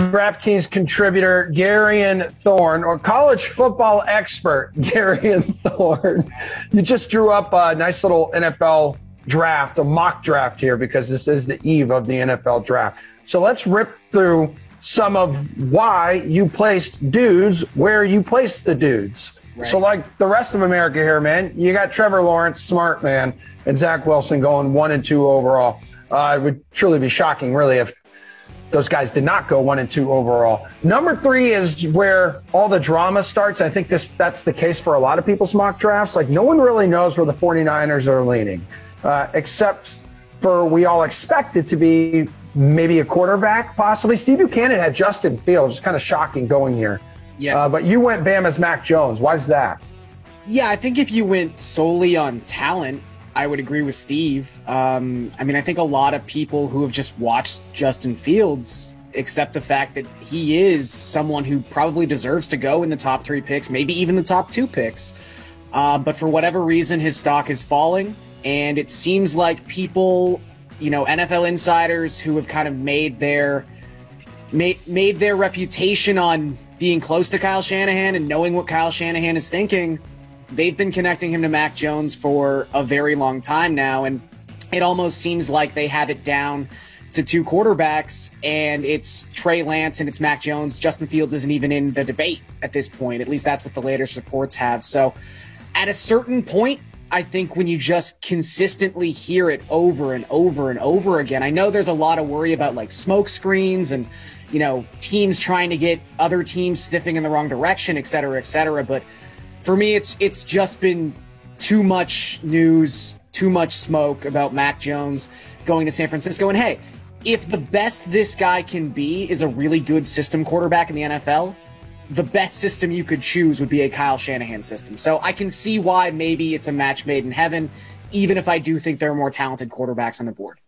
DraftKings contributor Garion Thorne, or college football expert Garion Thorne. You just drew up a nice little NFL draft, a mock draft here, because this is the eve of the NFL draft. So let's rip through some of why you placed dudes where you placed the dudes. Right. So like the rest of America here, man, you got Trevor Lawrence, smart man, and Zach Wilson going 1 and 2 overall. It would truly be shocking, really, if those guys did not go 1 and 2 overall. Number 3 is where all the drama starts. I think that's the case for a lot of people's mock drafts. Like, no one really knows where the 49ers are leaning, except for we all expect it to be maybe a quarterback, possibly. Steve Buchanan had Justin Fields. It's kind of shocking going here. Yeah. But you went Bam as Mac Jones. Why is that? Yeah, I think if you went solely on talent, I would agree with Steve. I mean, I think a lot of people who have just watched Justin Fields accept the fact that he is someone who probably deserves to go in the top 3 picks, maybe even the top 2 picks. But for whatever reason, his stock is falling, and it seems like people, NFL insiders who have kind of made their reputation on being close to Kyle Shanahan and knowing what Kyle Shanahan is thinking, they've been connecting him to Mac Jones for a very long time now, and it almost seems like they have it down to 2 quarterbacks, and it's Trey Lance and it's Mac Jones. Justin Fields isn't even in the debate at this point. At least that's what the latest reports have. So at a certain point, I think when you just consistently hear it over and over and over again, I know there's a lot of worry about like smoke screens and, teams trying to get other teams sniffing in the wrong direction, et cetera, but for me, it's just been too much news, too much smoke about Mac Jones going to San Francisco. And hey, if the best this guy can be is a really good system quarterback in the NFL, the best system you could choose would be a Kyle Shanahan system. So I can see why maybe it's a match made in heaven, even if I do think there are more talented quarterbacks on the board.